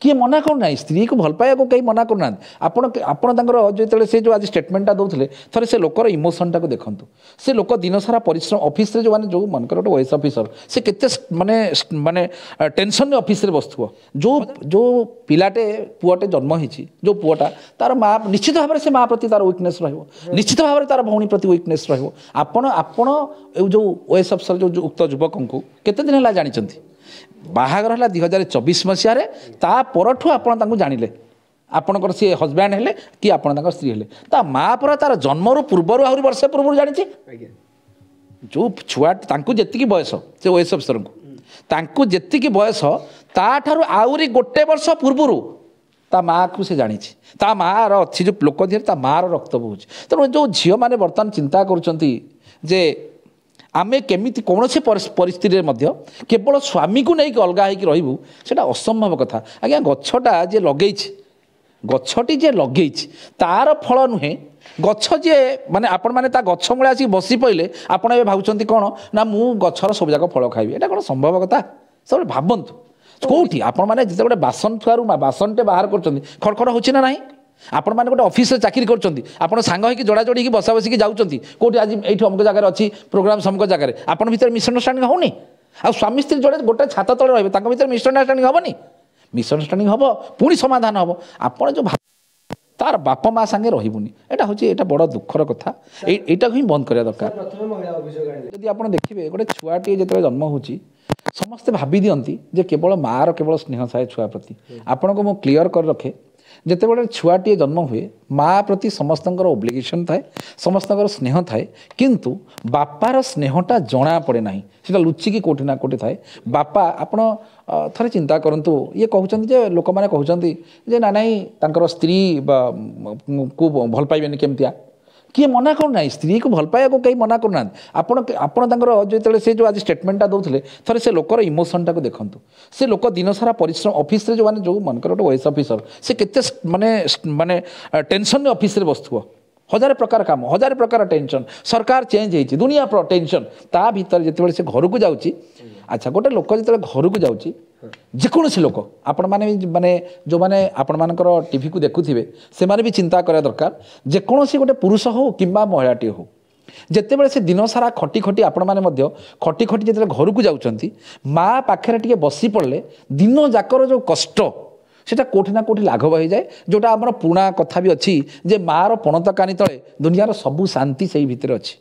किए मना करना स्त्री को भल पाया को कहीं मना करना जो से जो आज स्टेटमेंटा दौले थे से लोकर इमोशनटा को देखूँ से लोक दिन सारा परिश्रम ऑफिस रे जो माने जो मनकर गोटे ओएस ऑफिसर से केते माने माने टेंशन रे ऑफिस रे बसथुव जो जो पिलाटे पुआटे जन्म होईची जो पुआटा तार माँ निश्चित भाव से माँ प्रति तार वीकनेस रहिबो निश्चित भाव तार भौणी प्रति वीकनेस रहिबो आपण आपण जो ओएस ऑफिसर जो उक्त युवक को केते दिन हला जानिचंती बाहागर है 2024 मसीह ता परठू आपण जानिले आपणकर सी हजबैंड हेले कि आपण स्त्री हेले ता माँ पर तार जन्मर पूर्वर आहरी वर्षे पूर्व जानी जो छुआ जी बयस से ओएस अफिसर को जी बयस ताठार आउरी गोटे वर्ष पूर्वर ता माँ को से जानी ता माँ अच्छी जो लोक दिए माँ रक्त बोच तेणु जो झील मैंने बर्तमान चिंता करुँचे आमे केमिति कौन से परिस्थिति केवल स्वामी को नहीं अलगा होकर रही से असंभव कथा आज्ञा गछटा जे लगे गछटी जे लगे तार फल नुहे गछ जे माने आपण माने ता गछ मूले आसी बसी पड़े आपण ए भावुचंती कौन ना मु गछर सब जाक फल खाइबी एटा कौन संभव कथा सब भावतु कौटी आपण माने जिते गोटे बासन थुआरू बासनटे बाहर कर खड़खड़ होची ना नहीं आपण मैंने गोटे ऑफिस चाकरी कर सांग होगी जोड़ा जोड़ी बसा बसिकी जाऊँगी कौटी आज ये अमुक जगह अच्छी प्रोग्राम समक जगह आपण भर मिसअंडरस्टांडिंग होनी आ स्वामी स्त्री जोड़े गोटे छात तले रही मिसअंडरस्टांडिंग हेनी मिसअंडरस्टांडिंग हम पुणी समाधान हम आपड़ जो तार बापा माँ सांगे रही एटा हूँ एटा बड़ दुखर कथा यहाँ ही बंद करा दरकार जदि आप देखिए गोटे छुआटे जो जन्म हो समस्ते भावी दिखती जे केवल माँ केवल स्नेह थाए छुआ प्रति आपन को मु क्लीयर कर रखे जिते बड़े छुआटे जन्म हुए माँ प्रति समस्त ओब्लिगेशन थाए समस्त स्नेह थाए किंतु बापार स्नेहटा जना पड़े ना सीटा लुचिकी कोठी ना कोठी थाए बापा आपण थे चिंता करंतु ये कहते जे लोक मैंने कहते जे ना नाई स्त्री को भल पाइबेनि केमतिया किए मना करना स्त्री को भल पाया को कहीं मना करना जो से जो आज स्टेटमेंटा दौले थे से लोकर इमोशनटा को देखूँ से लोक दिन सारा परिश्रम ऑफिस रे जो माने जो मनकर गोटे ओएस ऑफिसर से केते माने माने टेंशन रे ऑफिस रे बसथुव हजार प्रकार काम हजार प्रकार टेंशन सरकार चेंज होती दुनिया प्रोटेंशन ता भीतर जिते से घर को जाऊँगी अच्छा गोटे लोक जो घर को जाऊँगी जेकोसी लोक आपण माने जो माने आपण मानकर टीवी को देखुथिबे से माने भी चिंता करा दरकार जेकोसी गोटे पुरुष हो किंबा महिलाटी हो जिते से दिन सारा खटी खटी आपण माने मध्य खटी खटी जिते घर को जाउचंती माँ पाखे टिके बसी पड़े दिन जाकर जो कष्ट सेटा कोठी ना कोठी लाघव हो जाए जोटा आमर पुराणा कथा भी अच्छी जे माँ पणत कानी तले दुनियार सबू शांति से भितर अच्छी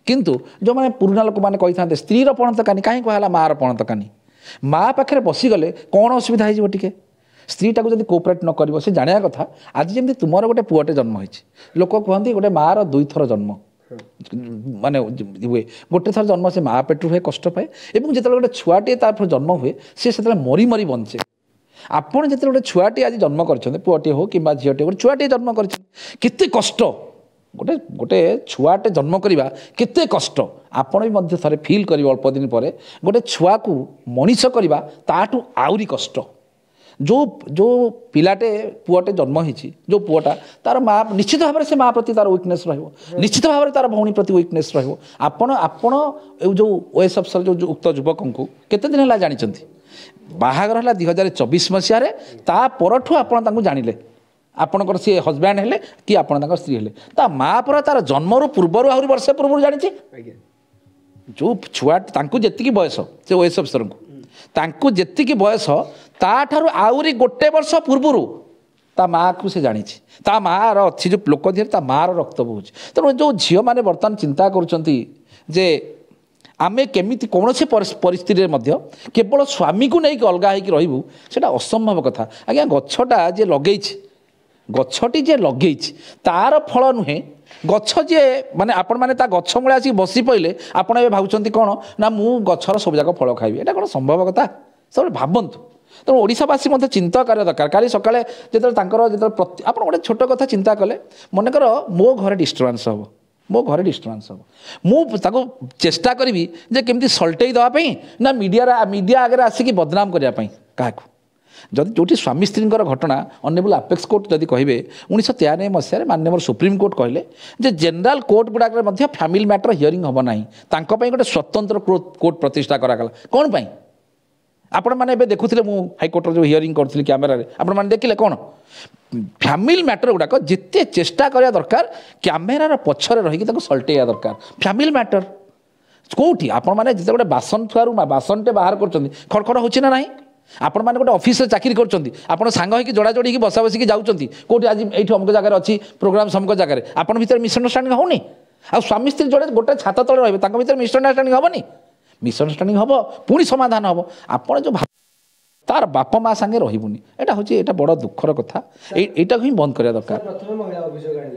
किंतु जो माने पुराणा लोक माने कही था स्त्री पणत कानी कहीं कहला माँ पणत कानी माँ पाखे बसीगले कौन असुविधा हो टे स्त्रीटा को जब कोअपरेट न कर जाना कथा आज जमी तुम गोटे पुआटे जन्म हो लोक कहते गोटे माँ दुई थर जन्म माने हुए गोटे थर जन्म से माँ पेट हुए कष्ट पाए और जो गोटे छुआटे तार जन्म हुए सी से मरी मरी बंचे आपड़ जो गोटे छुआटे आज जन्म कर पुआटे हो कि झीटे गोटे छुआटे जन्म करते कष्ट गोटे गोटे छुआटे जन्म करवा केते कष्ट आपण भी थे फिल कर अल्प दिन पर गोटे छुआ को मनीष करवा ताठू आउरी कष्ट जो जो पिलाटे पुआटे जन्म होईची जो पुआटा तार माँ निश्चित भाव से माँ प्रति तार वीकनेस रहिबो निश्चित भाव तार भौणी प्रति वीकनेस रहिबो आपण आपण जो ओएस अफिसर जो उक्त युवक को केते दिन हला जानिचंती बाहागर है 2024 मसीह ता परठू आपण जानिले आपणकर सी हजबैंड हेले कि आपण स्त्री हेले ता माँ पर तार जन्मर पूर्वर आहरी वर्षे पूर्व जानी जो छुआ जी बयस से ओएस अफिसर को जी बयस ताठार आउरी गोटे वर्ष पूर्वर ता माँ को से जानी ता माँ अच्छी जो लोक दिए माँ रक्त बोच तेणु जो झील मैंने बर्तमान चिंता करुँचे जे आमे केमिति कौन से परिस्थिति केवल स्वामी को नहीं अलगा होकर रही से असंभव कथा आज्ञा गछटा जे लगे गछटी जे लगे तार फल नुहे गछ जे माने आपण माने ता गछ मूले आसी बसी पड़े आपण ए भावुचंती कौन ना मु गछर सब जाक फल खाइबी एटा कौन संभव कथा सब भावतु तेणु ओडिशावासी मत चिंता करा दरकार काली सकाळे जो आप गोटे छोट कथा चिंता कले मनकर मो घर डिस्टर्बांस हम मो घर डिस्टर्बांस हम मुझे चेष्टा करी जे केमती सल्टे देवाई ना मीडिया आगे आसिक बदनाम करने क्या जदि जो स्वामी स्त्री घटना ऑनरेबल अपेक्स कोर्ट जदि कहे 1993 मसीह माननीय सुप्रीम कोर्ट कहले जे जनरल कोर्ट गुड़ाक फैमिली मैटर हियरिंग हम ना गोटे स्वतंत्र कोर्ट प्रतिष्ठा करागला कौन पाई ଆପଣମାନେ ଏବେ ଦେଖୁଥିଲେ ମୁଁ ହାଇକୋର୍ଟର ଯେଉଁ ହିୟରିଂ କରୁଥିଲି କ୍ୟାମେରାରେ ଆପଣମାନେ ଦେଖିଲେ କ'ଣ ଫ୍ୟାମିଲି ମ୍ୟାଟର ଗୁଡ଼ାକ ଯେତେ ଚେଷ୍ଟା କରିବା ଦରକାର କ୍ୟାମେରାର ପଛରେ ରହିକି ତାକୁ ସଲ୍ଟେଇବା ଦରକାର ଫ୍ୟାମିଲି ମ୍ୟାଟର କେଉଁଠି ଆପଣମାନେ ଯେତେ ଗୋଟେ ବାସନ ଥୁଆରୁ ବାସନଟେ ବାହାର କରୁଛନ୍ତି ଖଡ଼ଖଡ଼ ହେଉଛି ନା ନାହିଁ ଆପଣମାନେ ଗୋଟେ ଅଫିସରେ ଚାକିରି କରୁଛନ୍ତି ଆପଣ ସାଙ୍ଗ ହେଇକି ଯୋଡ଼ାଯୋଡ଼ି ହେଇକି ବସା ବସିକି ଯାଉଛନ୍ତି କେଉଁଠି ଆଜି ଏଇଠି ଅମୁକ ଜାଗାରେ ଅଛି ପ୍ରୋଗ୍ରାମ ସମୁକ ଜାଗାରେ ଆପଣ ଭିତରେ ମିସଅଣ୍ଡରଷ୍ଟାଣ୍ଡିଂ ହେଉନି ଆଉ ସ୍ୱାମୀ ସ୍ତ୍ରୀ ଯୋଡ଼େ ଗୋଟେ ଛାତ ତଳେ ରହିବେ ତାଙ୍କ ଭିତରେ ମିସଅଣ୍ଡରଷ୍ଟାଣ୍ଡିଂ ହେବନି ମିସଅଣ୍ଡରଷ୍ଟାଣ୍ଡିଂ ହେବ ପୁଣି ସମାଧାନ ହେବ ଆପଣ ଯେଉଁ ତାର ବାପା ମା ସାଙ୍ଗେ ରହିବୁନି ଏଇଟା ହେଉଛି ଏଇଟା ବଡ଼ ଦୁଃଖର କଥା ଏଇଟାକୁ ହିଁ ବନ୍ଦ କରିବା ଦରକାର।